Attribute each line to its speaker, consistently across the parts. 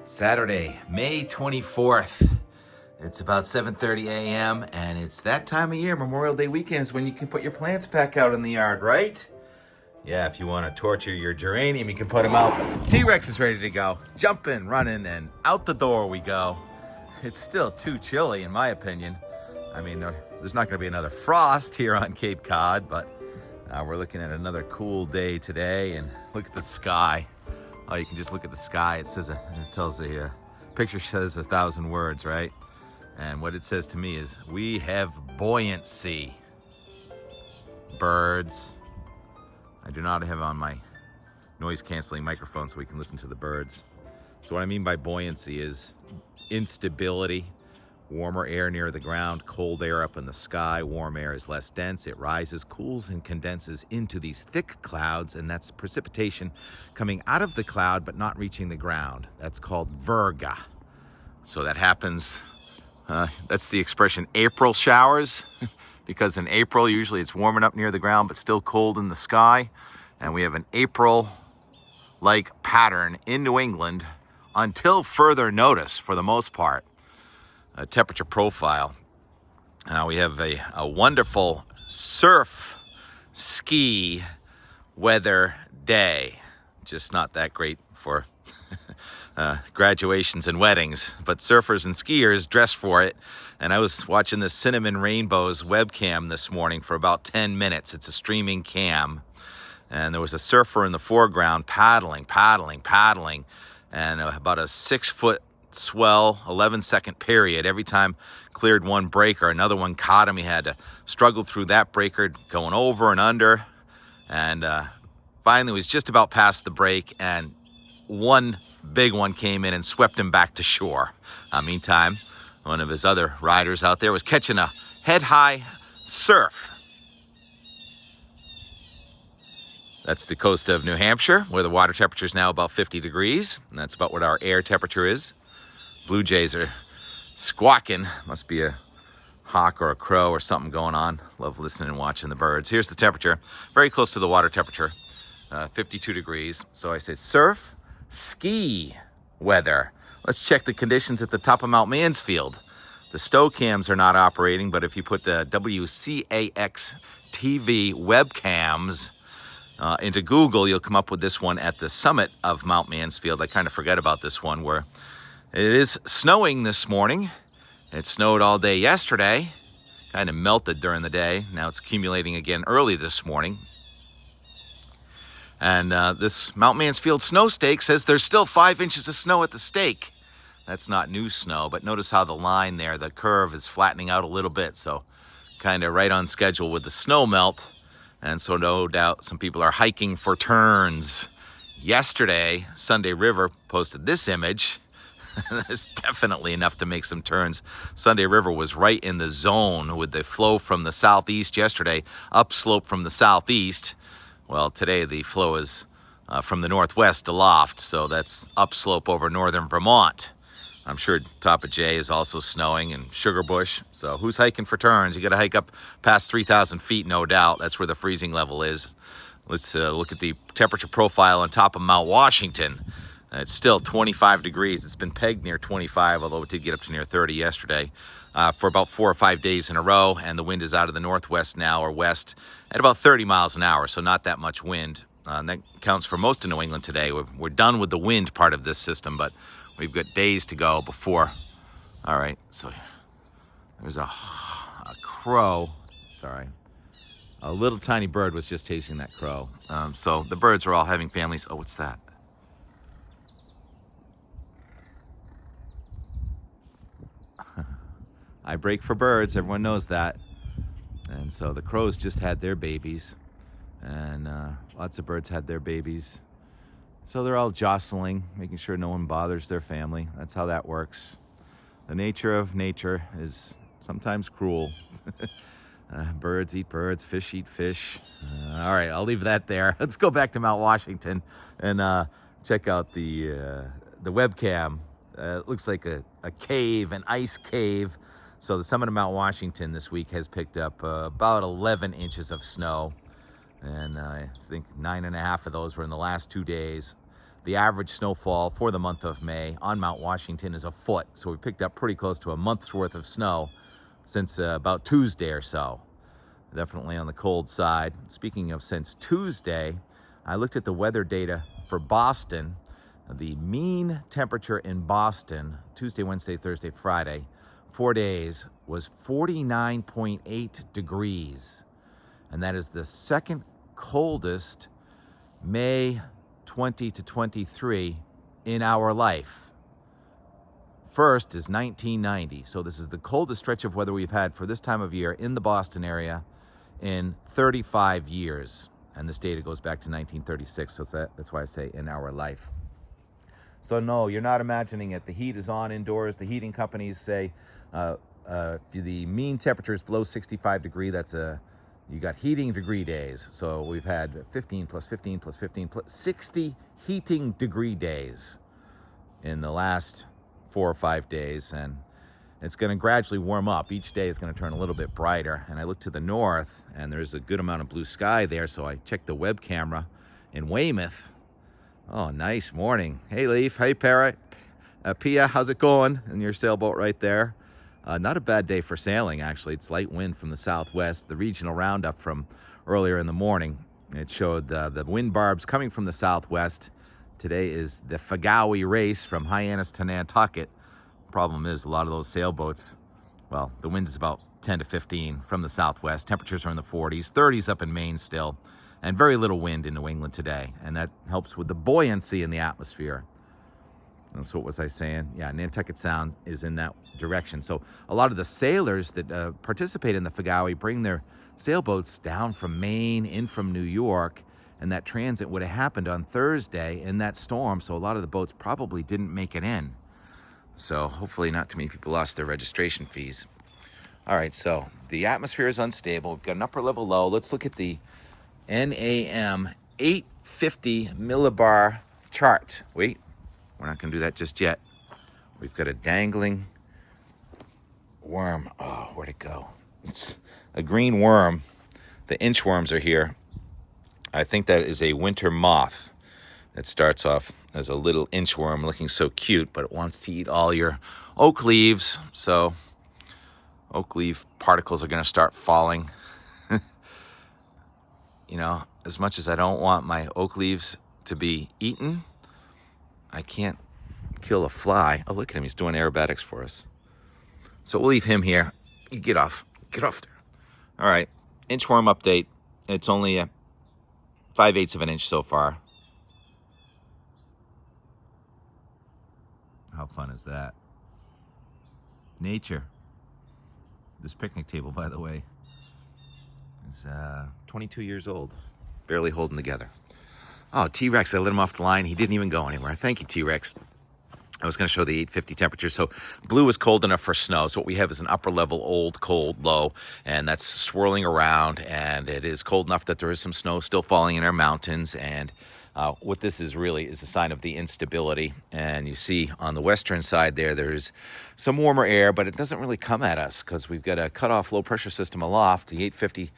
Speaker 1: Saturday, May 24th. It's about 7:30 a.m. and it's that time of year, Memorial Day weekend, is when you can put your plants back out in the yard, right? Yeah, if you want to torture your geranium, you can put them out. T-Rex is ready to go. Jumping, running, and out the door we go. It's still too chilly, in my opinion. I mean, there's not going to be another frost here on Cape Cod, but we're looking at another cool day today. And look at the sky. Oh, you can just look at the sky. It says, picture says 1,000 words, right? And what it says to me is, we have buoyancy. Birds. I do not have on my noise canceling microphone so we can listen to the birds. So what I mean by buoyancy is instability. Warmer air near the ground, cold air up in the sky. Warm air is less dense. It rises, cools, and condenses into these thick clouds, and that's precipitation coming out of the cloud but not reaching the ground. That's called virga. So that happens, that's the expression April showers, because in April usually it's warming up near the ground but still cold in the sky. And we have an April-like pattern in New England until further notice, for the most part. A temperature profile. We have a wonderful surf ski weather day. Just not that great for graduations and weddings, but surfers and skiers dress for it. And I was watching the Cinnamon Rainbows webcam this morning for about 10 minutes. It's a streaming cam. And there was a surfer in the foreground paddling. And about a 6-foot swell, 11-second period. Every time cleared one breaker, another one caught him. He had to struggle through that breaker, going over and under. And finally was just about past the break, and one big one came in and swept him back to shore. Meantime, one of his other riders out there was catching a head-high surf. That's the coast of New Hampshire, where the water temperature is now about 50 degrees. And that's about what our air temperature is. Blue jays are squawking. Must be a hawk or a crow or something going on. Love listening and watching the birds. Here's the temperature, very close to the water temperature, 52 degrees. So I say surf, ski weather. Let's check the conditions at the top of Mount Mansfield. The stow cams are not operating, but if you put the WCAX TV webcams into Google, you'll come up with this one at the summit of Mount Mansfield. I kind of forget about this one, where it is snowing this morning. It snowed all day yesterday, kind of melted during the day. Now it's accumulating again early this morning. And this Mount Mansfield snow stake says there's still 5 inches of snow at the stake. That's not new snow, but notice how the line there, the curve, is flattening out a little bit. So kind of right on schedule with the snow melt. And so no doubt some people are hiking for turns. Yesterday, Sunday River posted this image. That's definitely enough to make some turns. Sunday River was right in the zone with the flow from the southeast yesterday, upslope from the southeast. Well, today the flow is from the northwest aloft, so that's upslope over northern Vermont. I'm sure Top of J is also snowing, and Sugar Bush. So who's hiking for turns? You got to hike up past 3,000 feet, no doubt. That's where the freezing level is. Let's look at the temperature profile on top of Mount Washington. It's still 25 degrees. It's been pegged near 25, although it did get up to near 30 yesterday, for about 4 or 5 days in a row. And the wind is out of the northwest now, or west, at about 30 miles an hour, so not that much wind. And that counts for most of New England today. We're done with the wind part of this system, but we've got days to go before. All right, so there's a crow. Sorry. A little tiny bird was just chasing that crow. So the birds are all having families. Oh, what's that? I break for birds, everyone knows that. And so the crows just had their babies, and lots of birds had their babies. So they're all jostling, making sure no one bothers their family. That's how that works. The nature of nature is sometimes cruel. Birds eat birds, fish eat fish. All right, I'll leave that there. Let's go back to Mount Washington and check out the webcam. It looks like a cave, an ice cave. So the summit of Mount Washington this week has picked up about 11 inches of snow. And I think 9.5 of those were in the last 2 days. the average snowfall for the month of May on Mount Washington is a foot. So we picked up pretty close to a month's worth of snow since about Tuesday or so. Definitely on the cold side. Speaking of since Tuesday, I looked at the weather data for Boston. The mean temperature in Boston, Tuesday, Wednesday, Thursday, Friday, 4 days, was 49.8 degrees. And that is the second coldest May 20 to 23 in our life. First is 1990. So this is the coldest stretch of weather we've had for this time of year in the Boston area in 35 years. And this data goes back to 1936, so that's why I say in our life. So no, you're not imagining it. The heat is on indoors. The heating companies say if the mean temperature is below 65 degrees, you got heating degree days. So we've had 15 plus 15 plus 15 plus 60 heating degree days in the last 4 or 5 days. And it's going to gradually warm up. Each day is going to turn a little bit brighter. And I look to the north, and there's a good amount of blue sky there. So I checked the web camera in Weymouth. Oh, nice morning. Hey, Leaf. Hey, Parrot. Pia, how's it going in your sailboat right there? Not a bad day for sailing, actually. It's light wind from the southwest. The regional roundup from earlier in the morning, it showed the wind barbs coming from the southwest. Today is the Fagawi race from Hyannis to Nantucket. Problem is, a lot of those sailboats, well, the wind is about 10 to 15 from the southwest. Temperatures are in the 40s, 30s up in Maine still, and very little wind in New England today. And that helps with the buoyancy in the atmosphere. And so what was I saying? Yeah, Nantucket Sound is in that direction. So a lot of the sailors that participate in the Fagawi bring their sailboats down from Maine, in from New York, and that transit would have happened on Thursday in that storm. So a lot of the boats probably didn't make it in. So hopefully not too many people lost their registration fees. All right, so the atmosphere is unstable. We've got an upper level low. Let's look at the NAM 850 millibar chart. Wait, we're not going to do that just yet. We've got a dangling worm. Oh, where'd it go? It's a green worm. The inchworms are here. I think that is a winter moth. It starts off as a little inchworm looking so cute, but it wants to eat all your oak leaves. So oak leaf particles are going to start falling. You know, as much as I don't want my oak leaves to be eaten, I can't kill a fly. Oh, look at him. He's doing aerobatics for us. So we'll leave him here. You get off. Get off there. All right. Inchworm update. It's only 5/8 of an inch so far. How fun is that? Nature. This picnic table, by the way, is 22 years old. Barely holding together. Oh, T-Rex, I let him off the line. He didn't even go anywhere. Thank you, T-Rex. I was going to show the 850 temperature. So blue is cold enough for snow. So what we have is an upper level old, cold, low, and that's swirling around. And it is cold enough that there is some snow still falling in our mountains. And what this is really is a sign of the instability. And you see on the western side there's some warmer air, but it doesn't really come at us because we've got a cutoff low pressure system aloft. The 850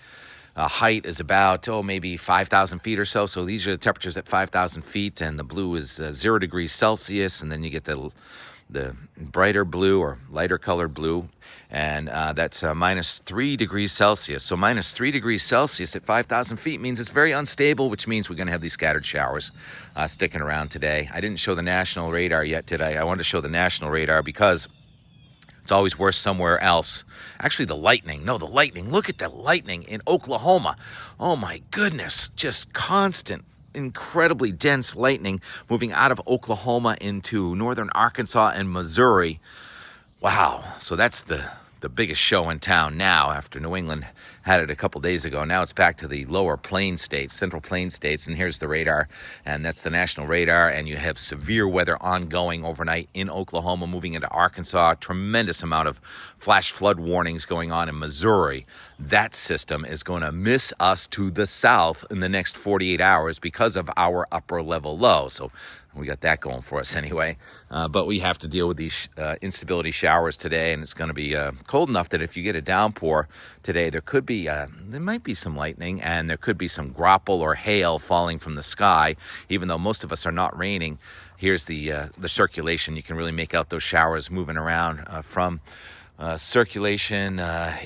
Speaker 1: height is about, maybe 5,000 feet or so. So these are the temperatures at 5,000 feet, and the blue is 0 degrees Celsius, and then you get the brighter blue or lighter colored blue, and that's minus 3 degrees Celsius. So minus 3 degrees Celsius at 5,000 feet means it's very unstable, which means we're going to have these scattered showers sticking around today. I didn't show the national radar yet, did I? I wanted to show the national radar because it's always worse somewhere else. Actually, the lightning. Look at the lightning in Oklahoma. Oh, my goodness. Just constant, incredibly dense lightning moving out of Oklahoma into northern Arkansas and Missouri. Wow. So that's the biggest show in town now after New England had it a couple days ago. Now it's back to the lower plain states, central plain states, and here's the radar, and that's the national radar, and you have severe weather ongoing overnight in Oklahoma, moving into Arkansas, tremendous amount of flash flood warnings going on in Missouri. That system is going to miss us to the south in the next 48 hours because of our upper level low. So We got that going for us anyway. But we have to deal with these instability showers today, and it's going to be cold enough that if you get a downpour today, there might be some lightning, and there could be some graupel or hail falling from the sky. Even though most of us are not raining, here's the circulation. You can really make out those showers moving around from circulation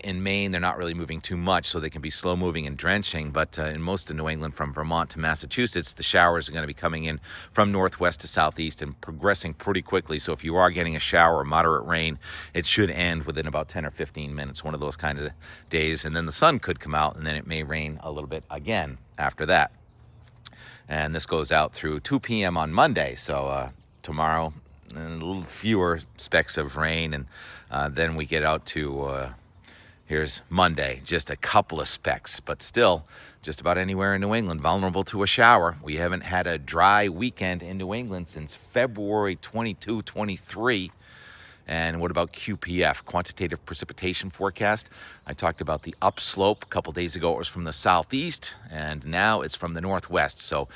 Speaker 1: in Maine. They're not really moving too much, so they can be slow moving and drenching. But in most of New England, from Vermont to Massachusetts, the showers are going to be coming in from northwest to southeast and progressing pretty quickly. So if you are getting a shower or moderate rain, it should end within about 10 or 15 minutes, one of those kind of days. And then the sun could come out, and then it may rain a little bit again after that. And this goes out through 2 p.m. on Monday. So tomorrow, and a little fewer specks of rain, and then we get out to here's Monday, just a couple of specks, but still just about anywhere in New England vulnerable to a shower. We haven't had a dry weekend in New England since February 22, 23. And what about QPF, quantitative precipitation forecast? I talked about the upslope a couple days ago. It was from the southeast, and now it's from the northwest. So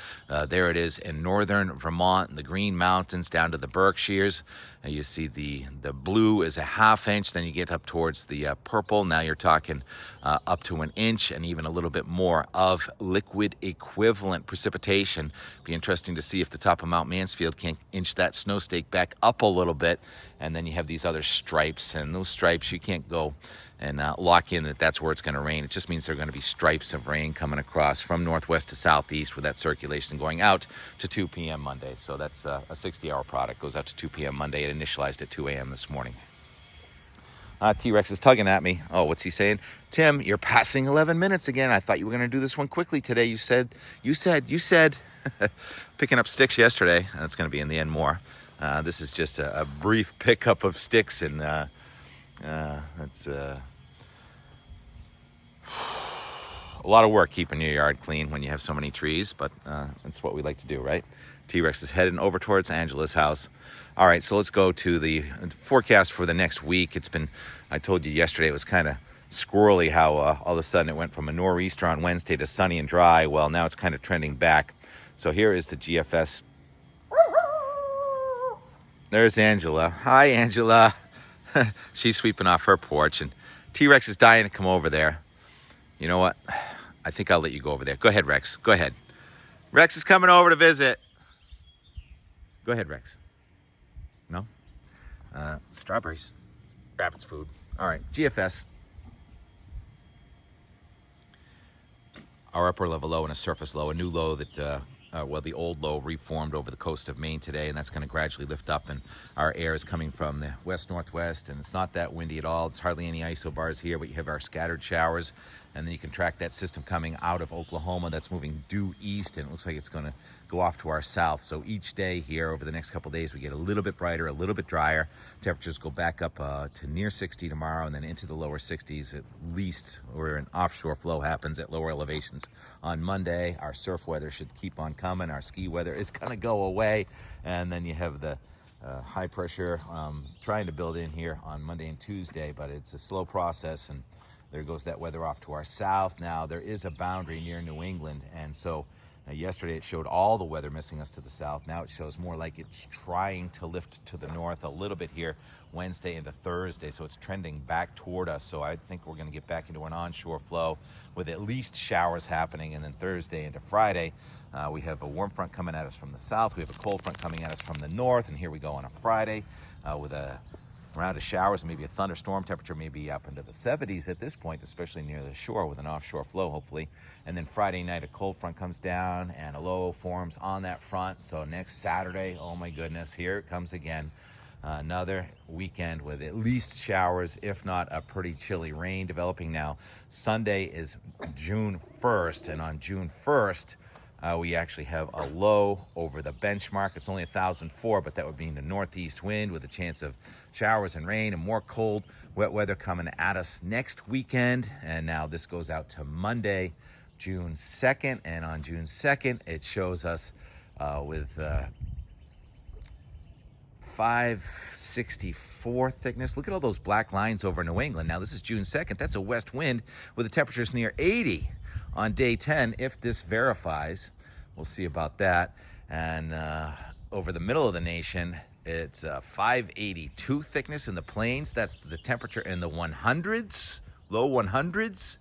Speaker 1: there it is in northern Vermont, the Green Mountains down to the Berkshires. And you see the blue is a ½ inch. Then you get up towards the purple. Now you're talking up to an inch and even a little bit more of liquid equivalent precipitation. Be interesting to see if the top of Mount Mansfield can inch that snow stake back up a little bit. And then you have these other stripes, and those stripes you can't go and lock in that that's where it's going to rain. It just means there are going to be stripes of rain coming across from northwest to southeast with that circulation going out to 2 p.m. Monday. So that's a 60-hour product. Goes out to 2 p.m. Monday. It initialized at 2 a.m. this morning. T-Rex is tugging at me. Oh, what's he saying? Tim, you're passing 11 minutes again. I thought you were going to do this one quickly today. You said. Picking up sticks yesterday. That's going to be in the end more. This is just a brief pickup of sticks, and it's a lot of work keeping your yard clean when you have so many trees, but that's what we like to do, right? T-Rex is heading over towards Angela's house. All right, so let's go to the forecast for the next week. I told you yesterday, it was kind of squirrely how all of a sudden it went from a nor'easter on Wednesday to sunny and dry. Well, now it's kind of trending back. So here is the GFS. There's Angela. Hi, Angela. She's sweeping off her porch, and T-Rex is dying to come over there. You know what? I think I'll let you go over there. Go ahead, Rex. Go ahead. Rex is coming over to visit. Go ahead, Rex. No? Strawberries. Rabbit's food. All right, GFS. Our upper level low and a surface low, a new low that, the old low reformed over the coast of Maine today, and that's going to gradually lift up, and our air is coming from the west-northwest, and it's not that windy at all. It's hardly any isobars here, but you have our scattered showers, and then you can track that system coming out of Oklahoma that's moving due east, and it looks like it's going to go off to our south. So each day here over the next couple of days, we get a little bit brighter, a little bit drier. Temperatures go back up to near 60 tomorrow, and then into the lower 60s at least, where an offshore flow happens at lower elevations. On Monday, our surf weather should keep on coming. Our ski weather is going to go away, and then you have the high pressure trying to build in here on Monday and Tuesday, but it's a slow process, and there goes that weather off to our south. Now, there is a boundary near New England, and so yesterday it showed all the weather missing us to the south. Now it shows more like it's trying to lift to the north a little bit here Wednesday into Thursday, so it's trending back toward us. So I think we're going to get back into an onshore flow with at least showers happening, and then Thursday into Friday, we have a warm front coming at us from the south. We have a cold front coming at us from the north, and here we go on a Friday with a round of showers, maybe a thunderstorm. Temperature may be up into the 70s at this point, especially near the shore with an offshore flow, hopefully. And then Friday night, a cold front comes down and a low forms on that front. So next Saturday, oh my goodness, here it comes again. Another weekend with at least showers, if not a pretty chilly rain developing now. Sunday is June 1st, and on June 1st, we actually have a low over the benchmark. It's only 1,004, but that would mean a northeast wind with a chance of showers and rain and more cold, wet weather coming at us next weekend. And now this goes out to Monday, June 2nd. And on June 2nd, it shows us with 564 thickness. Look at all those black lines over New England. Now, this is June 2nd. That's a west wind with the temperatures near 80 on day 10. If this verifies, we'll see about that. And over the middle of the nation. It's 582 thickness in the plains. That's the temperature in the 100s, low 100s.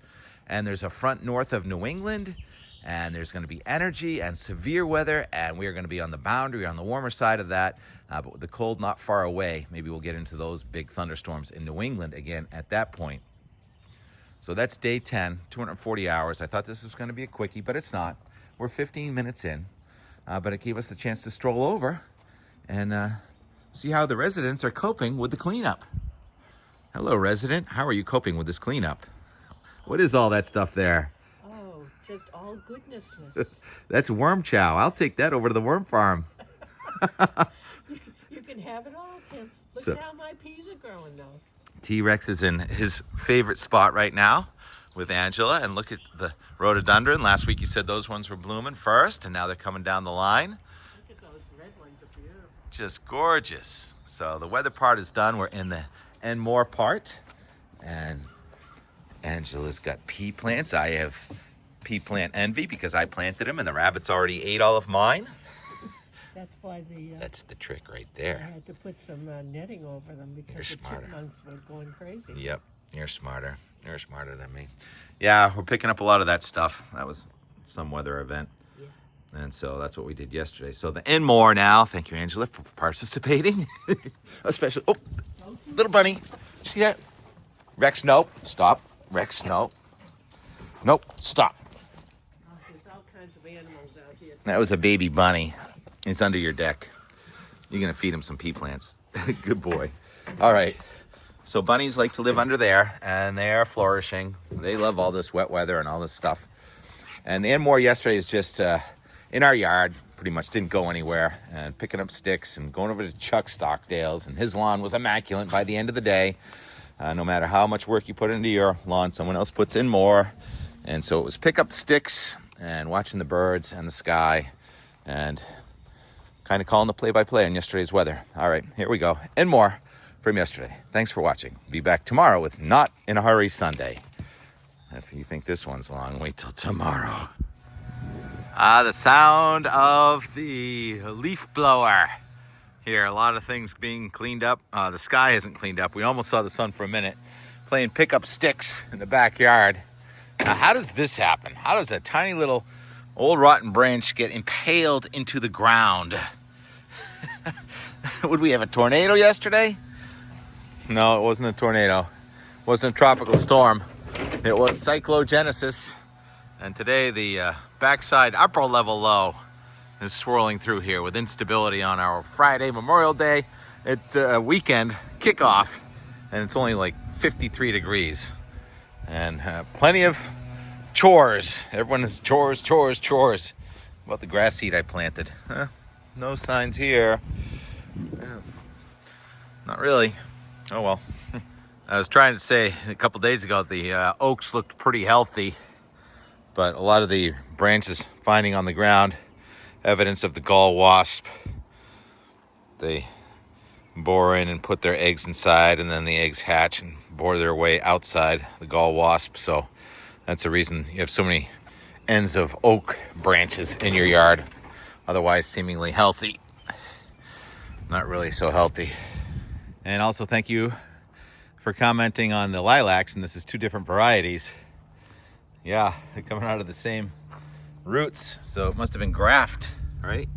Speaker 1: And there's a front north of New England. And there's going to be energy and severe weather. And we are going to be on the boundary, on the warmer side of that. But with the cold not far away, maybe we'll get into those big thunderstorms in New England again at that point. So that's day 10, 240 hours. I thought this was going to be a quickie, but it's not. We're 15 minutes in. But it gave us the chance to stroll over and see how the residents are coping with the cleanup. Hello, resident. How are you coping with this cleanup? What is all that stuff there?
Speaker 2: Oh, just all goodness.
Speaker 1: That's worm chow. I'll take that over to the worm farm.
Speaker 2: You can have it all, Tim. Look
Speaker 1: So-
Speaker 2: at how my peas are growing, though.
Speaker 1: T-Rex is in his favorite spot right now with Angela. And look at the rhododendron. Last week you said those ones were blooming first, and now they're coming down the line.
Speaker 2: Look at those red ones up here.
Speaker 1: Just gorgeous. So the weather part is done. We're in the and more part. And Angela's got pea plants. I have pea plant envy because I planted them and the rabbits already ate all of mine.
Speaker 2: That's why
Speaker 1: That's the trick right
Speaker 2: I
Speaker 1: there.
Speaker 2: had to put some netting over them because
Speaker 1: You're
Speaker 2: the
Speaker 1: smarter.
Speaker 2: chipmunks were going crazy.
Speaker 1: Yep, you're smarter. You're smarter than me. Yeah, we're picking up a lot of that stuff. That was some weather event.
Speaker 2: Yeah.
Speaker 1: And so that's what we did yesterday. So the and more now. Thank you, Angela, for participating. Especially, oh, little bunny. See that? Rex, no. Stop. Rex, no. Nope, stop.
Speaker 2: Oh, there's all kinds of animals out here.
Speaker 1: That was a baby bunny. He's under your deck. You're going to feed him some pea plants. Good boy. All right. So bunnies like to live under there, and they are flourishing. They love all this wet weather and all this stuff. And the Enmore yesterday is just in our yard. Pretty much didn't go anywhere. And picking up sticks and going over to Chuck Stockdale's. And his lawn was immaculate by the end of the day. No matter how much work you put into your lawn, someone else puts in more. And so it was pick up sticks and watching the birds and the sky and kind of calling the play-by-play on yesterday's weather. All right, here we go. And more from yesterday. Thanks for watching. Be back tomorrow with Not in a Hurry Sunday. If you think this one's long, wait till tomorrow. The sound of the leaf blower. Here, a lot of things being cleaned up. The sky isn't cleaned up. We almost saw the sun for a minute. Playing pick up sticks in the backyard. Now, how does this happen? How does a tiny little old rotten branch get impaled into the ground? Would we have a tornado yesterday? No, it wasn't a tornado. It wasn't a tropical storm. It was cyclogenesis. And today the backside upper level low is swirling through here with instability on our Friday, Memorial Day. It's a weekend kickoff, and it's only like 53 degrees. And plenty of chores. Everyone is chores. About the grass seed I planted. No signs here. Not really. Oh well. I was trying to say a couple days ago the oaks looked pretty healthy, but a lot of the branches finding on the ground evidence of the gall wasp. They bore in and put their eggs inside, and then the eggs hatch and bore their way outside the gall wasp. So that's the reason you have so many ends of oak branches in your yard. Otherwise seemingly healthy. Not really so healthy. And also thank you for commenting on the lilacs, and this is two different varieties. Yeah, they're coming out of the same roots, so it must have been graft, right?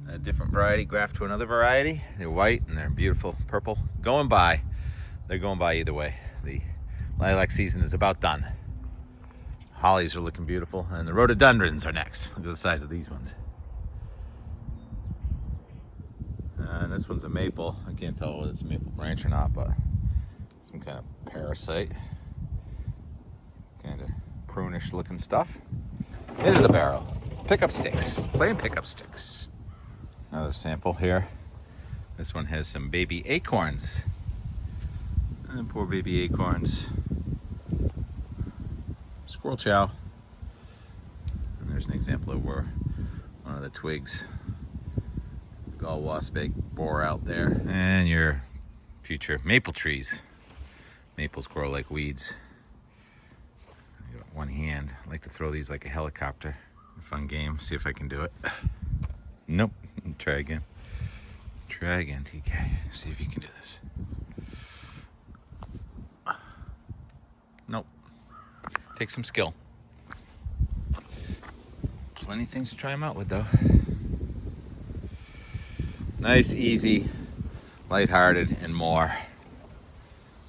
Speaker 1: A different variety graft to another variety. They're white and they're beautiful purple. Going by. They're going by either way. The lilac season is about done. Hollies are looking beautiful, and the rhododendrons are next. Look at the size of these ones. And this one's a maple. I can't tell whether it's a maple branch or not, but some kind of parasite. Kind of prunish looking stuff. Into the barrel. Pickup sticks. Playing pickup sticks. Another sample here. This one has some baby acorns. And poor baby acorns. Squirrel chow. And there's an example of where one of the twigs, gall wasp egg, bore out there. And your future maple trees. Maples grow like weeds. I got one hand. I like to throw these like a helicopter. A fun game. See if I can do it. Nope. Try again. Try again, TK. See if you can do this. Nope. Take some skill. Plenty of things to try them out with, though. Nice, easy, lighthearted, and more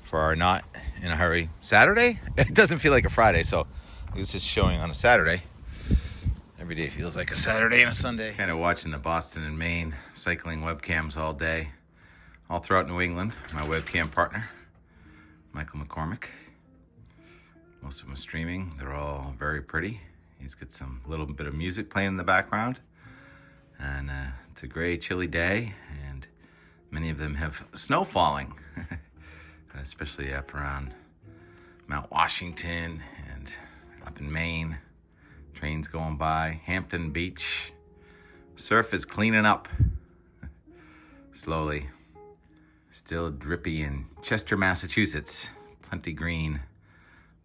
Speaker 1: for our not in a hurry Saturday. It doesn't feel like a Friday, so this is showing on a Saturday. Every day feels like a Saturday and a Sunday. Kind of watching the Boston and Maine cycling webcams all day, all throughout New England. My webcam partner, Michael McCormick. Most of them are streaming. They're all very pretty. He's got some little bit of music playing in the background. And it's a gray, chilly day, and many of them have snow falling, especially up around Mount Washington and up in Maine. Trains going by. Hampton Beach. Surf is cleaning up slowly. Still drippy in Chester, Massachusetts. Plenty green.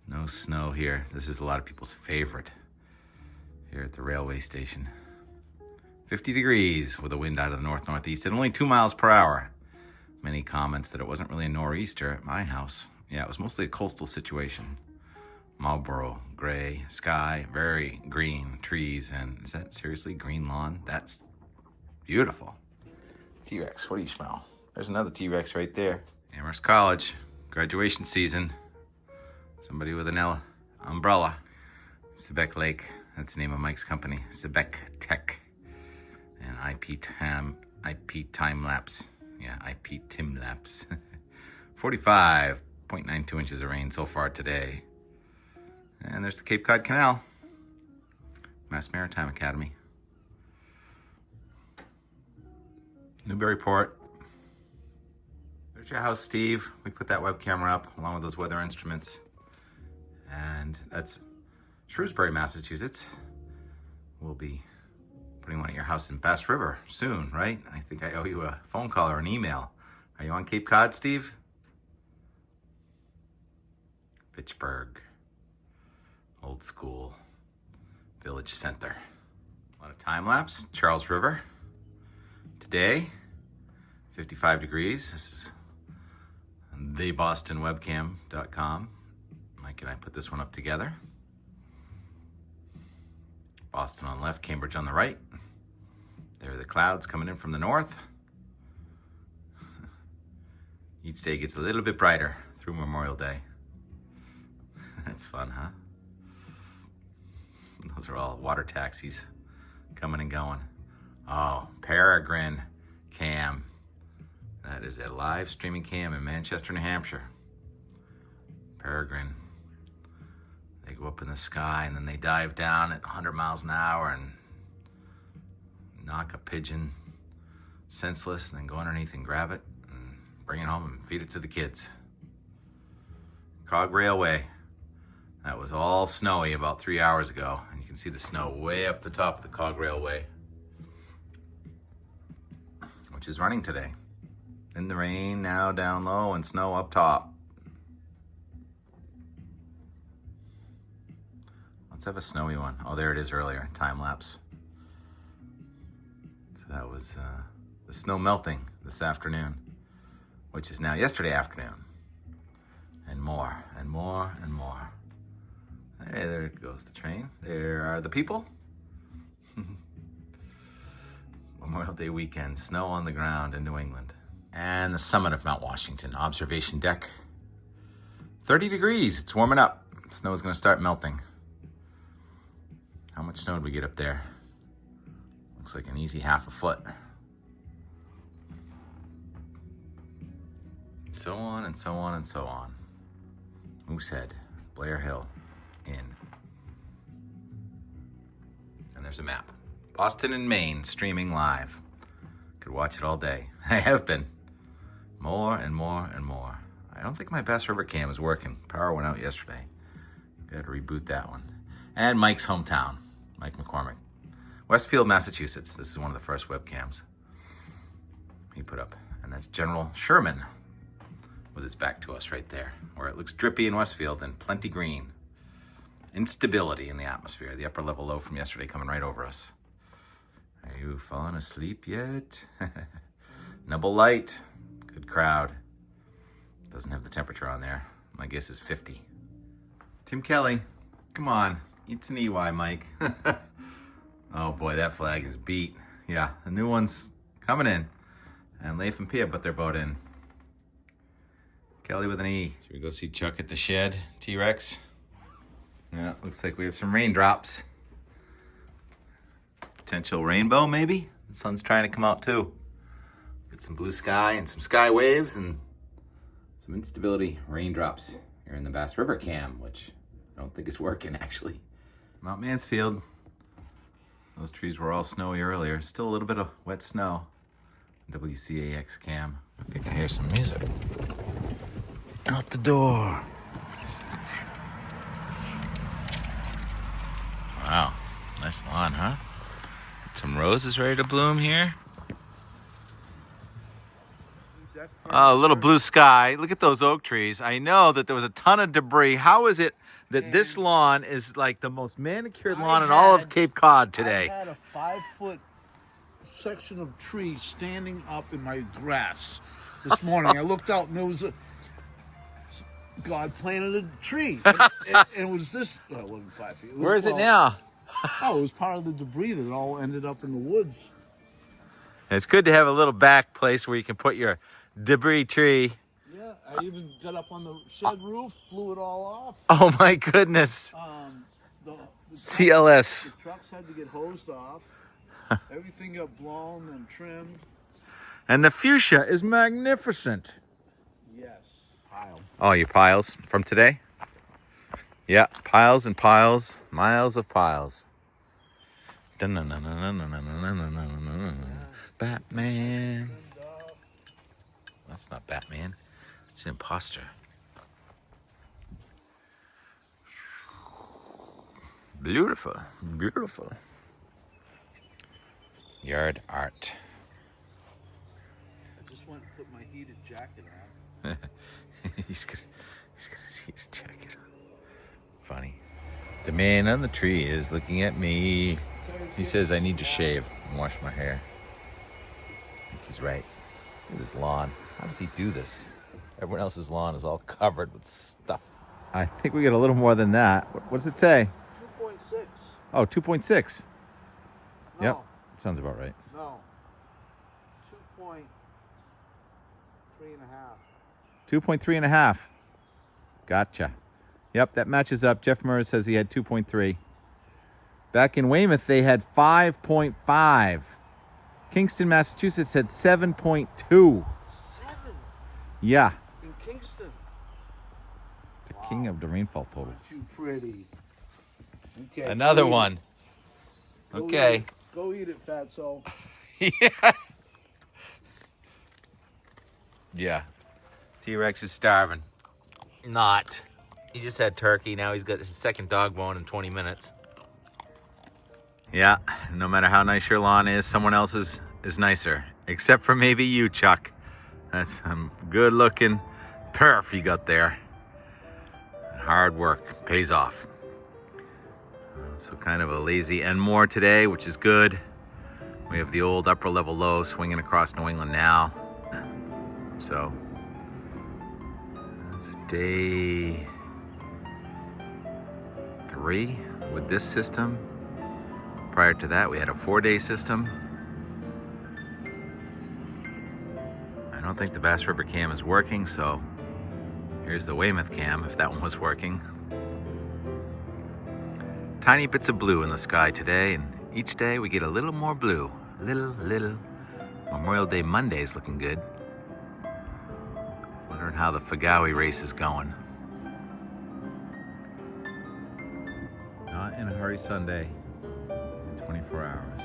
Speaker 1: No snow here. This is a lot of people's favorite here at the railway station. 50 degrees with a wind out of the north-northeast at only 2 miles per hour. Many comments that it wasn't really a nor'easter at my house. Yeah, it was mostly a coastal situation. Marlboro, gray, sky, very green, trees, and is that seriously green lawn? That's beautiful. T-Rex, what do you smell? There's another T-Rex right there. Amherst College, graduation season. Somebody with an umbrella. Sebec Lake, that's the name of Mike's company, Sebec Tech. And IP time lapse. Yeah, IP Tim lapse. 45.92 inches of rain so far today. And there's the Cape Cod Canal. Mass Maritime Academy. Newburyport. There's your house, Steve. We put that web camera up along with those weather instruments. And that's Shrewsbury, Massachusetts. We'll be putting one at your house in Bass River soon, right? I think I owe you a phone call or an email. Are you on Cape Cod, Steve? Fitchburg. Old School. Village Center. A lot of time lapse. Charles River. Today, 55 degrees. This is thebostonwebcam.com. Mike and I put this one up together. Boston on the left, Cambridge on the right. There are the clouds coming in from the north. Each day gets a little bit brighter through Memorial Day. That's fun, huh? Those are all water taxis coming and going. Oh, Peregrine Cam. That is a live streaming cam in Manchester, New Hampshire. Peregrine. They go up in the sky and then they dive down at 100 miles an hour and knock a pigeon senseless and then go underneath and grab it and bring it home and feed it to the kids. Cog Railway. That was all snowy about 3 hours ago, and you can see the snow way up the top of the Cog Railway, which is running today. In the rain, now down low, and snow up top. Let's have a snowy one. Oh, there it is earlier, time lapse. So that was the snow melting this afternoon, which is now yesterday afternoon. And more, and more, and more. Hey, there goes the train. There are the people. Memorial Day weekend, snow on the ground in New England. And the summit of Mount Washington, observation deck. 30 degrees, it's warming up. Snow is gonna start melting. How much snow did we get up there? Looks like an easy half a foot. So on and so on and so on. Moosehead, Blair Hill, in. And there's a map. Boston and Maine, streaming live. Could watch it all day. I have been. More and more and more. I don't think my Bass River cam is working. Power went out yesterday. Got to reboot that one. And Mike's hometown, Mike McCormick. Westfield, Massachusetts. This is one of the first webcams he put up. And that's General Sherman with his back to us right there, where it looks drippy in Westfield and plenty green. Instability in the atmosphere. The upper level low from yesterday coming right over us. Are you falling asleep yet? Nibble Light. Good crowd. Doesn't have the temperature on there. My guess is 50. Tim Kelly, come on. It's an EY, Mike. Oh boy, that flag is beat. Yeah, the new one's coming in. And Leif and Pia put their boat in. Kelly with an E. Should we go see Chuck at the shed, T-Rex? Yeah, looks like we have some raindrops. Potential rainbow, maybe? The sun's trying to come out too. Get some blue sky and some sky waves and some instability raindrops here in the Bass River cam, which I don't think is working actually. Mount Mansfield. Those trees were all snowy earlier. Still a little bit of wet snow. WCAX cam. I think I hear some music. Out the door. Wow, nice lawn, huh? Some roses ready to bloom here. Oh, a little blue sky. Look at those oak trees. I know that there was a ton of debris. How is it that this lawn is like the most manicured lawn in all of Cape Cod today?
Speaker 3: I had a 5-foot section of tree standing up in my grass this morning. I looked out and there was God planted a tree. And it was this, well, it wasn't 5 feet.
Speaker 1: Where is it now?
Speaker 3: Oh, it was part of the debris that all ended up in the woods.
Speaker 1: It's good to have a little back place where you can put your debris tree.
Speaker 3: Yeah, I even got up on the shed roof, blew it all off.
Speaker 1: Oh my goodness.
Speaker 3: The
Speaker 1: CLS.
Speaker 3: The trucks had to get hosed off. Everything got blown and trimmed.
Speaker 1: And the fuchsia is magnificent.
Speaker 3: Yes. Pile.
Speaker 1: Oh, your piles from today? Yeah, piles and piles, miles of piles. Batman. That's not Batman. It's an imposter. Beautiful, beautiful. Yard art.
Speaker 3: I just went and put my heated jacket on.
Speaker 1: he's gonna see the jacket on. Funny. The man on the tree is looking at me. He says I need to shave and wash my hair. I think he's right. Look at this lawn. How does he do this? Everyone else's lawn is all covered with stuff. I think we get a little more than that. What does it say?
Speaker 3: 2.6.
Speaker 1: Oh, 2.6.
Speaker 3: No.
Speaker 1: Yep. Sounds about right.
Speaker 3: No. 2.3 and a half.
Speaker 1: 2.3 and a half. Gotcha. Yep, that matches up. Jeff Murray says he had 2.3. Back in Weymouth, they had 5.5. Kingston, Massachusetts had 7.2.
Speaker 3: 7?
Speaker 1: Yeah.
Speaker 3: In Kingston?
Speaker 1: The king of the rainfall totals.
Speaker 3: Too pretty. Okay.
Speaker 1: Another one. Okay.
Speaker 3: Go eat it, fatso.
Speaker 1: Yeah. Yeah. T-Rex is starving. Not. He just had turkey. Now he's got his second dog bone in 20 minutes. Yeah, no matter how nice your lawn is, someone else's is nicer. Except for maybe you, Chuck. That's some good-looking turf you got there. Hard work pays off. So kind of a lazy and more today, which is good. We have the old upper level low swinging across New England now. So it's day 3 with this system. Prior to that, we had a 4-day system. I don't think the Bass River cam is working, so here's the Weymouth cam if that one was working. Tiny bits of blue in the sky today, and each day we get a little more blue. Little. Memorial Day Monday is looking good. Wondering how the Fagawi race is going. Not in a hurry Sunday. 24 hours.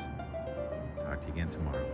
Speaker 1: Talk to you again tomorrow.